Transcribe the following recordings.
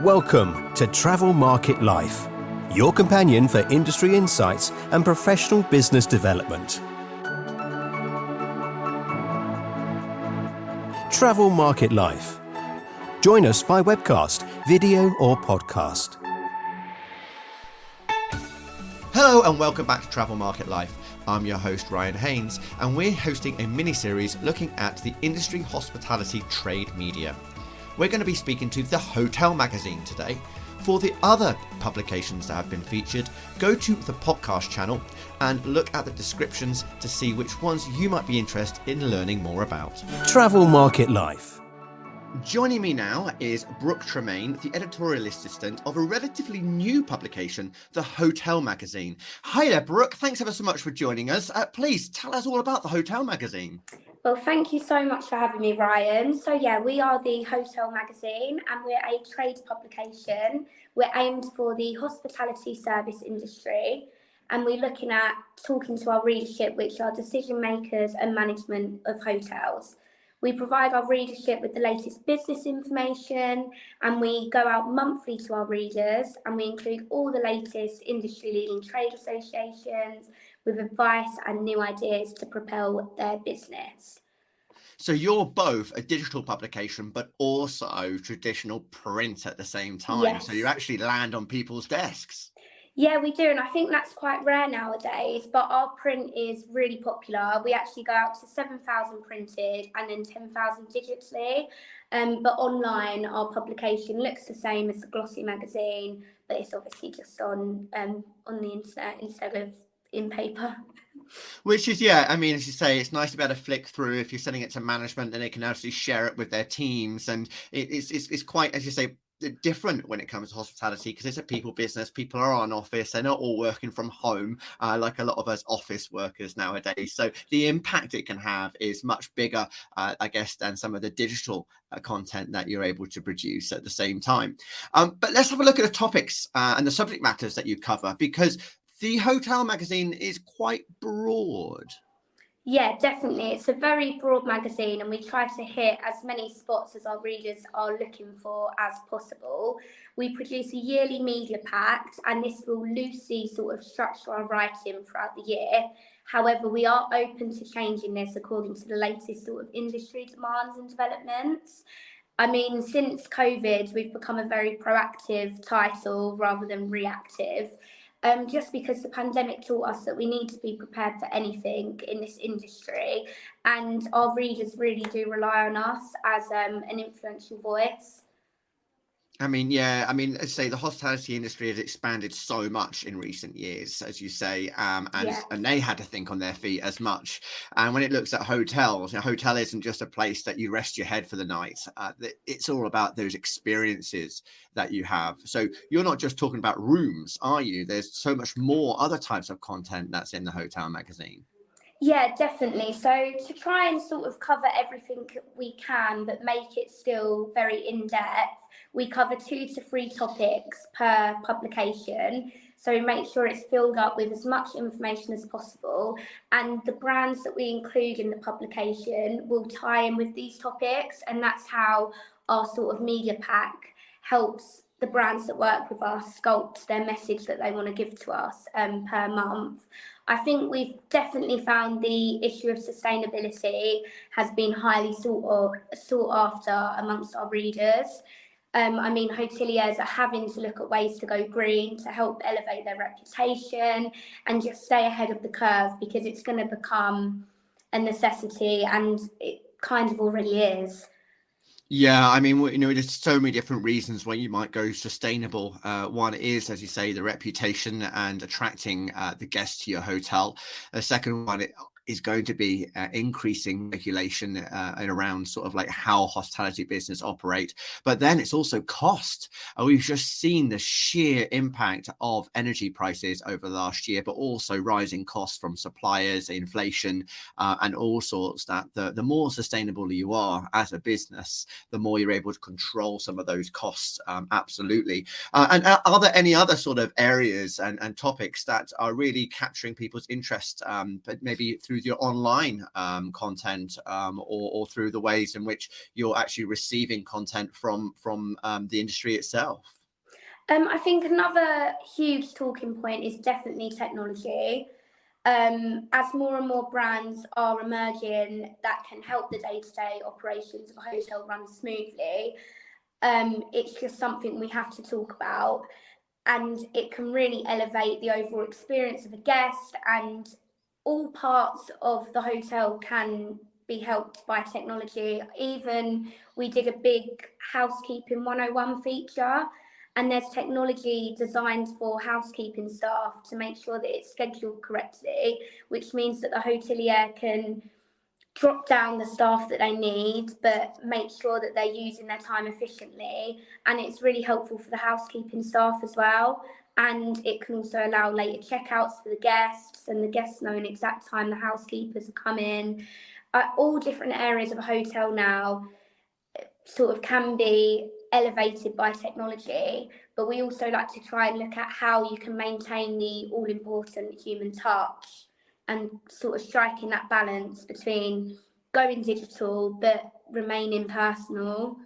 Welcome to Travel Market Life, your companion for industry insights and professional business development. Travel Market Life. Join us by webcast, video or podcast. Hello and welcome back to Travel Market Life. I'm your host Ryan Haynes and we're hosting a mini-series looking at the industry hospitality trade media. We're going to be speaking to the Hotel Magazine today. For the other publications that have been featured, go to the podcast channel and look at the descriptions to see which ones you might be interested in learning more about. Travel Market Life. Joining me now is Brooke Tremaine, the editorial assistant of a relatively new publication, the Hotel Magazine. Hi there, Brooke. Thanks ever so much for joining us. Please tell us all about the Hotel Magazine. Well, thank you so much for having me, Ryan. So we are the Hotel Magazine and we're a trade publication. We're aimed for the hospitality service industry and we're looking at talking to our readership, which are decision makers and management of hotels. We provide our readership with the latest business information and we go out monthly to our readers and we include all the latest industry-leading trade associations with advice and new ideas to propel their business. So you're both a digital publication, but also traditional print at the same time. Yes. So you actually land on people's desks. Yeah, we do. And I think that's quite rare nowadays, but our print is really popular. We actually go out to 7,000 printed and then 10,000 digitally. But online, our publication looks the same as the glossy magazine, but it's obviously just on the internet instead of in paper. Which is, yeah, I mean, as you say, it's nice to be able to flick through. If you're sending it to management, then they can actually share it with their teams. And it's quite, as you say, different when it comes to hospitality because it's a people business. People are on office. They're not all working from home like a lot of us office workers nowadays. So the impact it can have is much bigger, I guess, than some of the digital content that you're able to produce at the same time. But let's have a look at the topics and the subject matters that you cover, because the Hotel Magazine is quite broad. Yeah, definitely. It's a very broad magazine and we try to hit as many spots as our readers are looking for as possible. We produce a yearly media pack and this will loosely sort of structure our writing throughout the year. However, we are open to changing this according to the latest sort of industry demands and developments. I mean, since COVID, we've become a very proactive title rather than reactive. Just because the pandemic taught us that we need to be prepared for anything in this industry and our readers really do rely on us as an influential voice. I mean, yeah, I mean, as I say, the hospitality industry has expanded so much in recent years, as you say, and they had to think on their feet as much. And when it looks at hotels, a hotel isn't just a place that you rest your head for the night. It's all about those experiences that you have. So you're not just talking about rooms, are you? There's so much more other types of content that's in the Hotel Magazine. Yeah, definitely. So to try and sort of cover everything we can, but make it still very in-depth, we cover 2 to 3 topics per publication. So we make sure it's filled up with as much information as possible. And the brands that we include in the publication will tie in with these topics. And that's how our sort of media pack helps the brands that work with us sculpt their message that they want to give to us per month. I think we've definitely found the issue of sustainability has been highly sought after amongst our readers. I mean, hoteliers are having to look at ways to go green to help elevate their reputation and just stay ahead of the curve because it's going to become a necessity and it kind of already is. Yeah, I mean, there's so many different reasons why you might go sustainable. One is, as you say, the reputation and attracting the guests to your hotel. The second one is going to be increasing regulation and around sort of like how hospitality business operate. But then it's also cost. We've just seen the sheer impact of energy prices over the last year, but also rising costs from suppliers, inflation, and all sorts that the more sustainable you are as a business, the more you're able to control some of those costs. Absolutely. And are there any other sort of areas and topics that are really capturing people's interest, but maybe through through your online content, or through the ways in which you're actually receiving content from the industry itself? I think another huge talking point is definitely technology. As more and more brands are emerging that can help the day-to-day operations of a hotel run smoothly, it's just something we have to talk about, and it can really elevate the overall experience of a guest, and all parts of the hotel can be helped by technology. Even we did a big housekeeping 101 feature, and there's technology designed for housekeeping staff to make sure that it's scheduled correctly, which means that the hotelier can drop down the staff that they need, but make sure that they're using their time efficiently. And it's really helpful for the housekeeping staff as well. And it can also allow later checkouts for the guests, and the guests know an exact time the housekeepers are coming. All different areas of a hotel now sort of can be elevated by technology, but we also like to try and look at how you can maintain the all-important human touch and sort of striking that balance between going digital but remaining personal.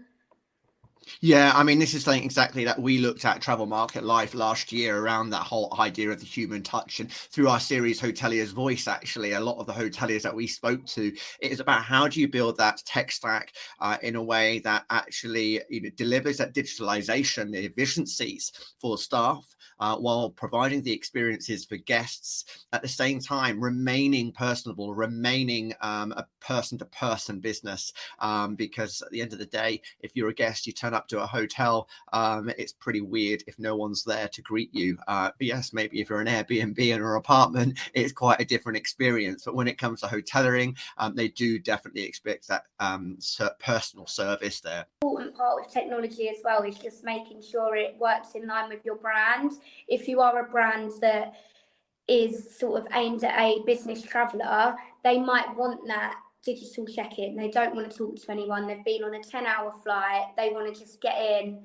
Yeah, I mean, this is something exactly that we looked at Travel Market Life last year, around that whole idea of the human touch. And through our series Hotelier's Voice, actually, a lot of the hoteliers that we spoke to, it is about how do you build that tech stack in a way that actually delivers that digitalization, the efficiencies for staff, while providing the experiences for guests, at the same time remaining personable, remaining a person-to-person business. Because at the end of the day, if you're a guest, you turn up to a hotel, it's pretty weird if no one's there to greet you. But yes, maybe if you're an Airbnb in an apartment, it's quite a different experience. But when it comes to hoteliering, they do definitely expect that personal service there. Important part with technology as well is just making sure it works in line with your brand. If you are a brand that is sort of aimed at a business traveller, they might want that digital check-in. They don't want to talk to anyone. They've been on a 10-hour flight. They want to just get in,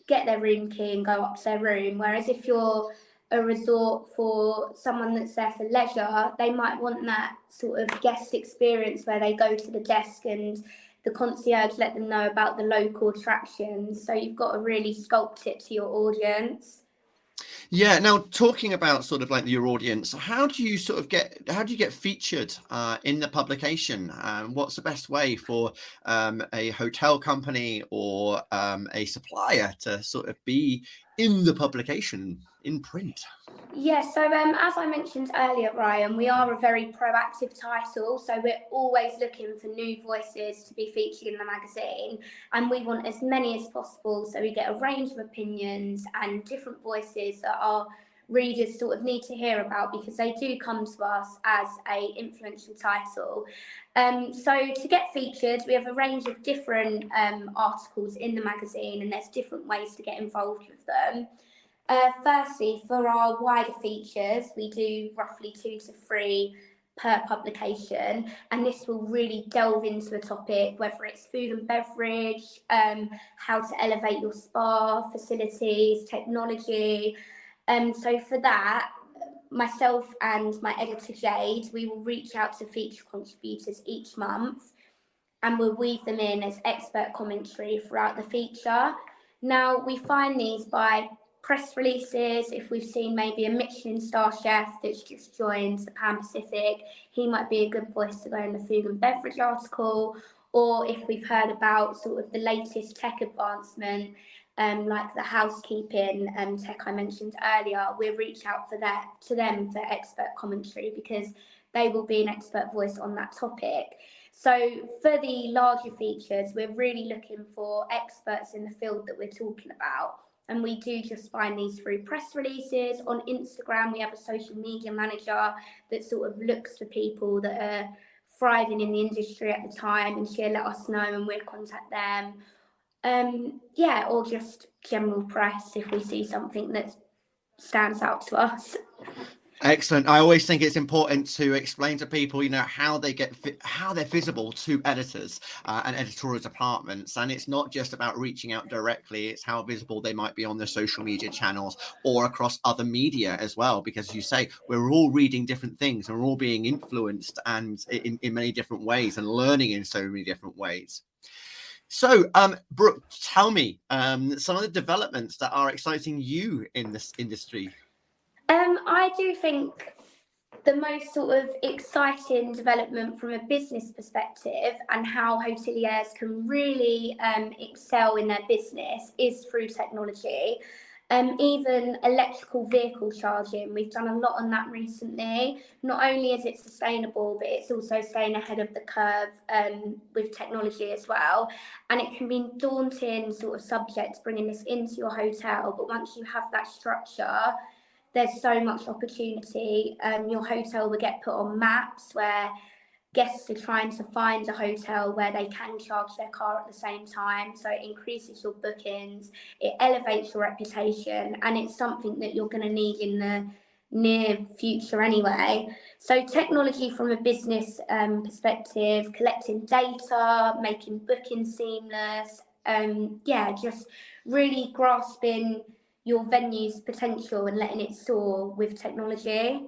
get their room key and go up to their room. Whereas if you're a resort for someone that's there for leisure, they might want that sort of guest experience where they go to the desk and the concierge let them know about the local attractions. So you've got to really sculpt it to your audience. Yeah. Now, talking about sort of like your audience, how do you get featured in the publication? What's the best way for a hotel company or a supplier to sort of be in the publication in print? Yeah, so as I mentioned earlier, Ryan, we are a very proactive title, so we're always looking for new voices to be featured in the magazine, and we want as many as possible, so we get a range of opinions and different voices that our readers sort of need to hear about, because they do come to us as a influential title. So to get featured, we have a range of different articles in the magazine, and there's different ways to get involved with them. Firstly, for our wider features, we do roughly 2 to 3 per publication, and this will really delve into a topic, whether it's food and beverage, how to elevate your spa facilities, technology. So for that, myself and my editor Jade, we will reach out to feature contributors each month, and we'll weave them in as expert commentary throughout the feature. Now, we find these by press releases. If we've seen maybe a Michelin star chef that's just joined the Pan Pacific, he might be a good voice to go in the food and beverage article. Or if we've heard about sort of the latest tech advancement, like the housekeeping tech I mentioned earlier, we'll reach out to them for expert commentary, because they will be an expert voice on that topic. So for the larger features, we're really looking for experts in the field that we're talking about. And we do just find these through press releases. On Instagram, we have a social media manager that sort of looks for people that are thriving in the industry at the time, and she'll let us know and we'll contact them. Or just general press if we see something that stands out to us. Excellent. I always think it's important to explain to people, how they how they're visible to editors and editorial departments. And it's not just about reaching out directly, it's how visible they might be on their social media channels or across other media as well. Because as you say, we're all reading different things and we're all being influenced and in many different ways and learning in so many different ways. So, Brooke, tell me some of the developments that are exciting you in this industry. I do think the most sort of exciting development from a business perspective and how hoteliers can really excel in their business is through technology. Even electrical vehicle charging, we've done a lot on that recently. Not only is it sustainable, but it's also staying ahead of the curve with technology as well. And it can be a daunting sort of subject bringing this into your hotel, but once you have that structure, there's so much opportunity. Your hotel will get put on maps where guests are trying to find a hotel where they can charge their car at the same time. So it increases your bookings, it elevates your reputation, and it's something that you're going to need in the near future anyway. So technology from a business perspective, collecting data, making bookings seamless, just really grasping your venue's potential and letting it soar with technology.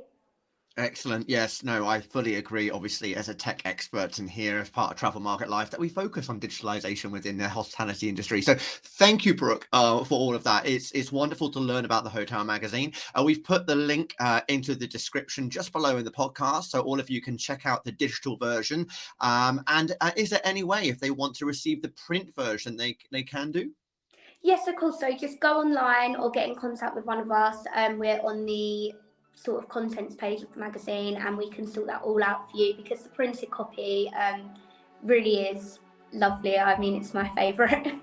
Excellent. Yes, no, I fully agree. Obviously, as a tech expert and here as part of Travel Market Life, that we focus on digitalization within the hospitality industry. So thank you, Brooke, for all of that. It's wonderful to learn about the Hotel Magazine. We've put the link into the description just below in the podcast, so all of you can check out the digital version. And is there any way, if they want to receive the print version, they can do? Yes, of course. So just go online or get in contact with one of us. We're on the sort of contents page of the magazine, and we can sort that all out for you, because the printed copy really is lovely. I mean, it's my favourite.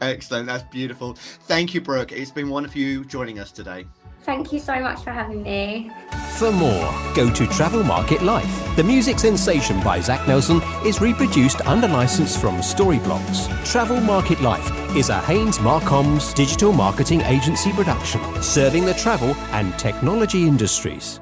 Excellent. That's beautiful. Thank you, Brooke. It's been wonderful you joining us today. Thank you so much for having me. For more, go to Travel Market Life. The music Sensation by Zach Nelson is reproduced under license from Storyblocks. Travel Market Life is a Haynes Marcoms digital marketing agency production, serving the travel and technology industries.